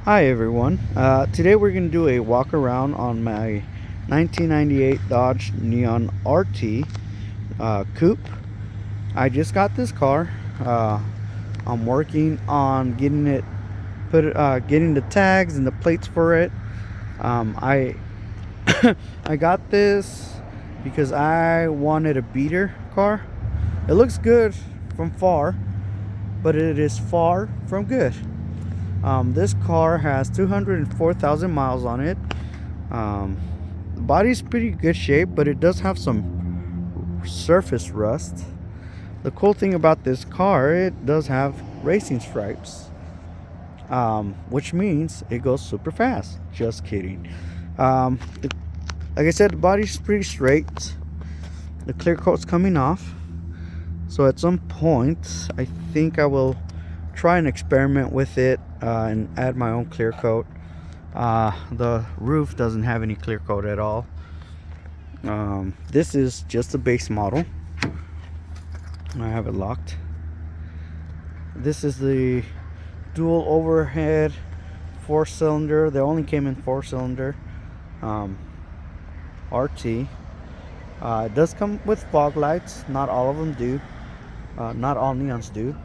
Hi everyone. Today we're going to do a walk around on my 1998 Dodge Neon RT Coupe. I just got this car. I'm working on getting the tags and the plates for it. I I got this because I wanted a beater car. It looks good from far, but it is far from good. This car has 204,000 miles on it. The body's pretty good shape, but it does have some surface rust. The cool thing about this car, it does have racing stripes, which means it goes super fast. Just kidding. Um, the, like I said, the body's pretty straight. The clear coat's coming off. So at some point, I think I will try and experiment with it and add my own clear coat. The roof doesn't have any clear coat at all. This is just a base model. I have it locked. This is the dual overhead 4-cylinder. They only came in 4-cylinder RT. It does come with fog lights. Not all of them do. Not all Neons do.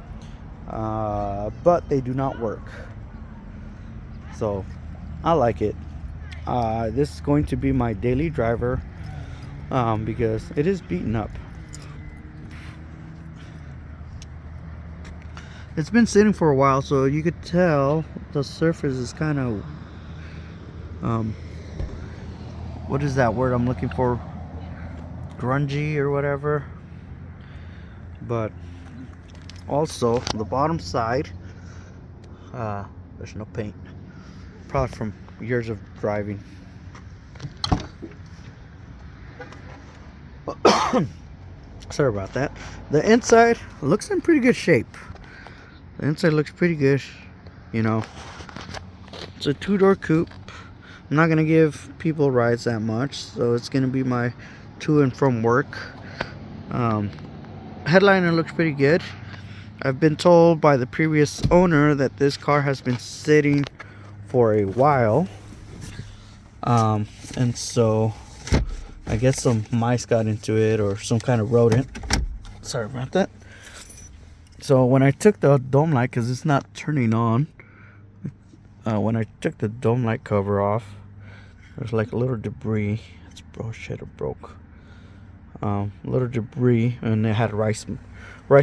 But they do not work. So I like it. This is going to be my daily driver because it is beaten up. It's been sitting for a while, so you could tell the surface is kind of what is that word I'm looking for? Grungy or whatever. But also the bottom side, there's no paint, probably from years of driving. Sorry about that. The inside looks in pretty good shape. The inside looks pretty good, you know. It's a 2-door coupe. I'm not gonna give people rides that much, so it's gonna be my to and from work. Headliner looks pretty good. I've been told by the previous owner that this car has been sitting for a while, and so I guess some mice got into it or some kind of rodent. Sorry about that. So when I took the dome light, because it's not turning on, when I took the dome light cover off, there's like a little debris. It's shit, it broke. Little debris, and it had rice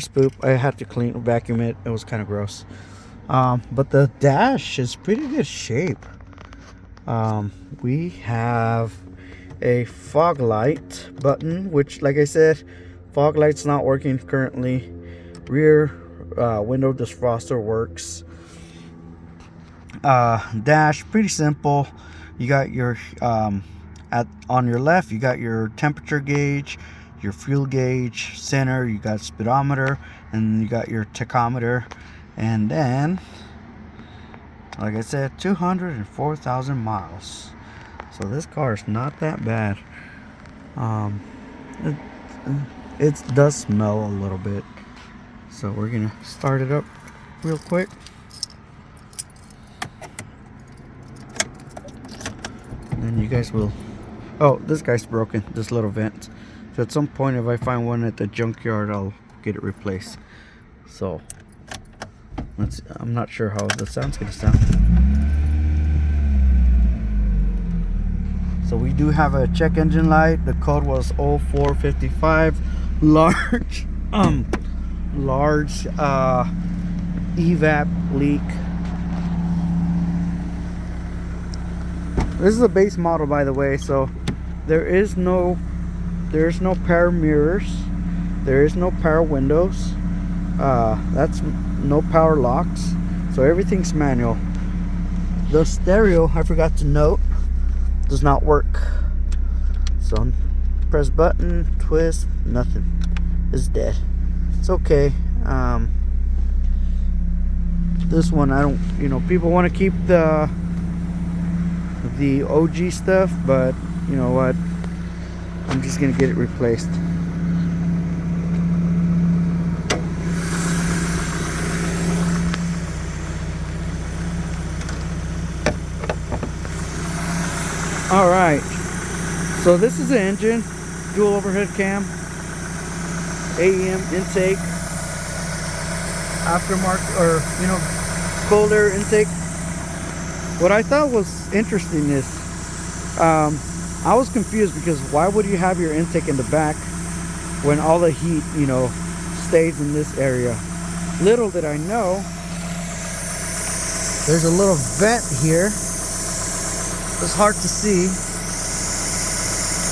poop. I had to vacuum it. It was kind of gross. But the dash is pretty good shape. We have a fog light button, which, like I said, fog light's not working currently. Rear window defroster works. Dash, pretty simple. You got your on your left, you got your temperature gauge, your fuel gauge. Center, you got speedometer, and you got your tachometer. And then, like I said, 204,000 miles. So this car is not that bad. It does smell a little bit. So we're gonna start it up real quick. And then you guys will... Oh, this guy's broken, this little vent. So at some point, if I find one at the junkyard, I'll get it replaced. So I'm not sure how the sound's gonna sound. So we do have a check engine light. The code was 0455. Large evap leak. This is a base model, by the way, so there is no power mirrors, there is no power windows, that's no power locks, so everything's manual. The stereo, I forgot to note, does not work. So press button, twist, nothing. It's dead. It's okay. This one, I don't, people want to keep the OG stuff, but you know what, I'm just gonna get it replaced. All right, so this is the engine, dual overhead cam, AEM intake, aftermarket, or cold air intake. What I thought was interesting is I was confused, because why would you have your intake in the back when all the heat stays in this area? Little did I know, there's a little vent here. It's hard to see,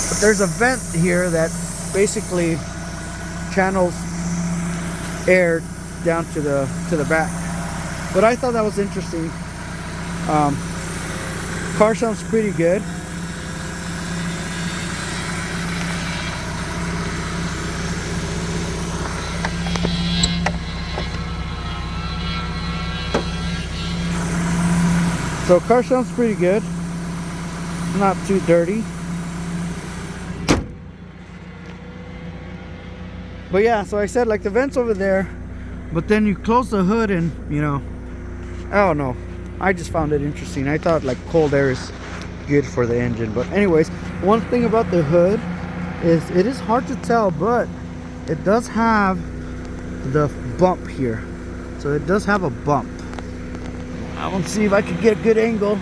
but there's a vent here that basically channels air down to the back. But I thought that was interesting. Car sounds pretty good. So car sounds pretty good. Not too dirty. But yeah, so I said, like, the vent's over there, but then you close the hood and I don't know. I just found it interesting. I thought like cold air is good for the engine. But anyways, one thing about the hood is it is hard to tell, but it does have the bump here. So it does have a bump. I want to see if I can get a good angle.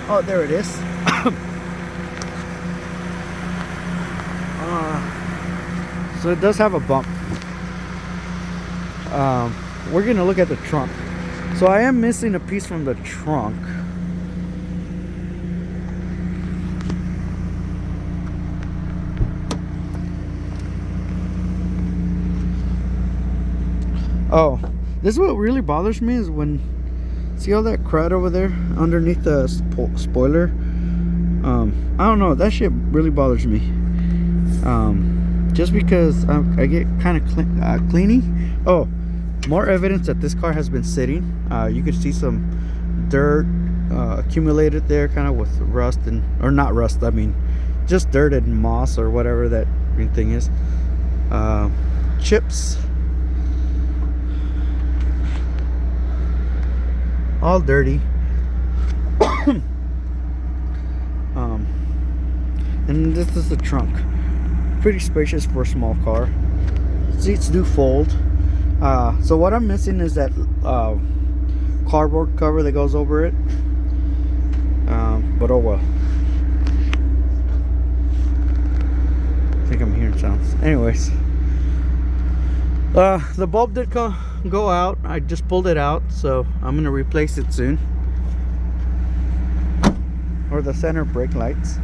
Oh, there it is. So it does have a bump. We're gonna look at the trunk. So I am missing a piece from the trunk. Oh, this is what really bothers me, is when, see all that crud over there underneath the spoiler? I don't know, that shit really bothers me. Just because I get kind of cleany. Oh, more evidence that this car has been sitting. You could see some dirt accumulated there, kind of with rust, or not rust, I mean just dirt and moss or whatever that green thing is. Chips, all dirty. And this is the trunk. Pretty spacious for a small car. Seats do fold. So what I'm missing is that cardboard cover that goes over it. But oh well. I think I'm hearing sounds. Anyways, the bulb did go out. I just pulled it out, so I'm gonna replace it soon. Or the center brake lights.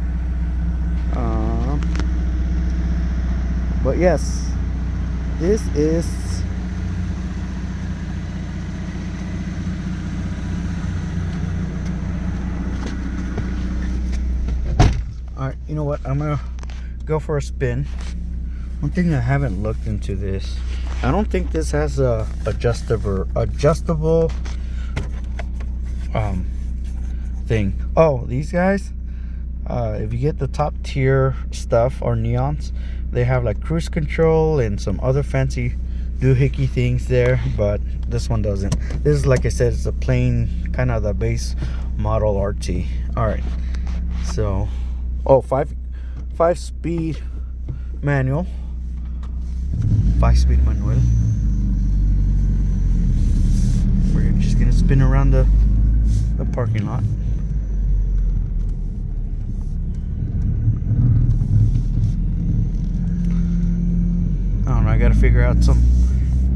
But yes, this is alright. You know what? I'm gonna go for a spin. One thing I haven't looked into this, I don't think this has a adjustable thing. Oh, these guys, if you get the top tier stuff or neons, they have like cruise control and some other fancy doohickey things there, but this one doesn't. This is, like I said, it's a plain kind of the base model RT. All right, so five speed manual, 5-speed manual. We're just gonna spin around the parking lot. I don't know, I gotta figure out some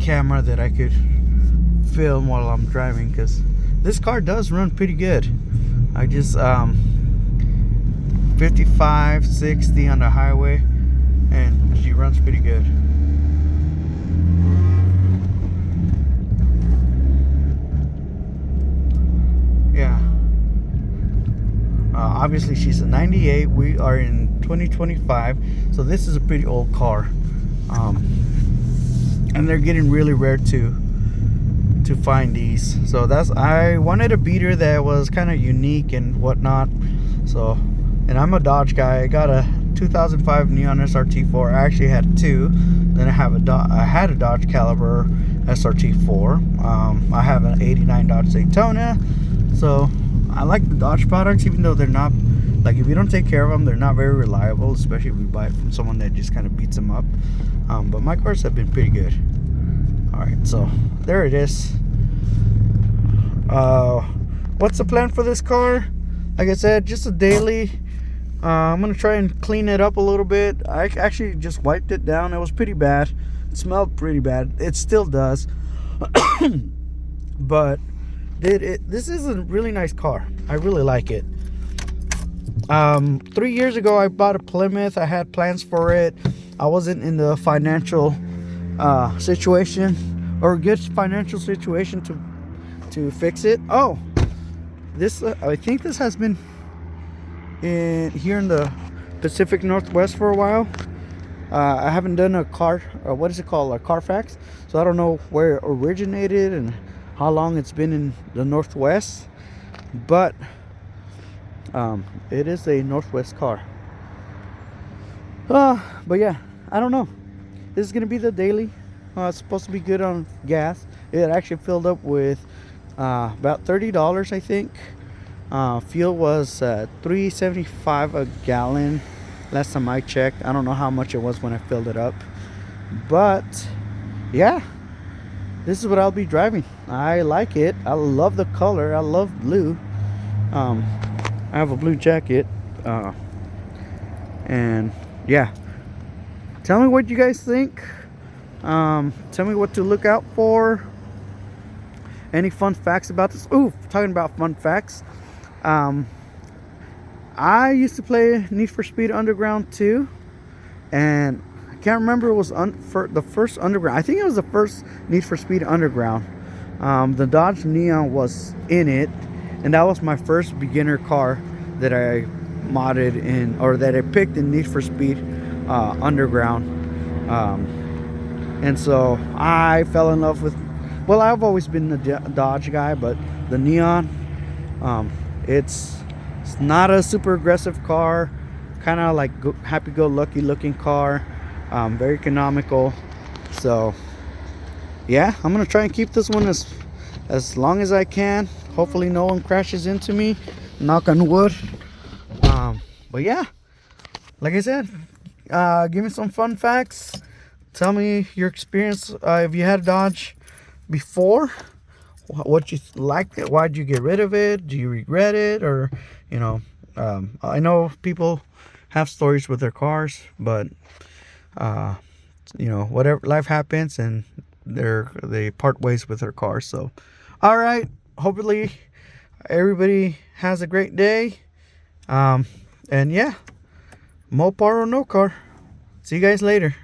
camera that I could film while I'm driving, because this car does run pretty good. I just 55, 60 on the highway, and she runs pretty good. Yeah. Obviously she's a 98. We are in 2025, so this is a pretty old car. And they're getting really rare to find these. So I wanted a beater that was kind of unique and whatnot. So, and I'm a Dodge guy. I got a 2005 Neon SRT4. I actually had two. Then I had a Dodge Caliber SRT4. I have an '89 Dodge Daytona. So I like the Dodge products, even though they're not Like if you don't take care of them, they're not very reliable, especially if you buy it from someone that just kind of beats them up. But my cars have been pretty good. All right, so there it is. What's the plan for this car? Like I said, just a daily. I'm gonna try and clean it up a little bit. I actually just wiped it down. It was pretty bad. It smelled pretty bad. It still does. But this is a really nice car. I really like it. 3 years ago I bought a Plymouth. I had plans for it. I wasn't in the financial situation or good financial situation to fix it. Oh, this I think this has been here in the Pacific Northwest for a while. I haven't done a car, what is it called, a Carfax, so I don't know where it originated and how long it's been in the Northwest, but it is a Northwest car. But yeah, I don't know. This is gonna be the daily. It's supposed to be good on gas. It actually filled up with about $30, I think. Fuel was $3.75 a gallon last time I checked. I don't know how much it was when I filled it up, but yeah, this is what I'll be driving. I like it. I love the color. I love blue. I have a blue jacket, and yeah, tell me what you guys think. Tell me what to look out for. Any fun facts about this? Ooh, talking about fun facts. I used to play Need for Speed Underground 2, and I can't remember it was the first Underground. I think it was the first Need for Speed Underground. The Dodge Neon was in it, and that was my first beginner car that I modded in, or that I picked in Need for Speed Underground. And so I fell in love with, well, I've always been the Dodge guy, but the Neon, it's not a super aggressive car, kind of like happy-go-lucky looking car, very economical. So yeah, I'm gonna try and keep this one as long as I can. Hopefully no one crashes into me, knock on wood. But yeah, like I said, give me some fun facts. Tell me your experience. If you had a Dodge before, what you liked it, why'd you get rid of it, do you regret it, or you know, I know people have stories with their cars, but you know, whatever, life happens and they part ways with their cars. So all right, hopefully everybody has a great day, and yeah, Mopar or no car. See you guys later.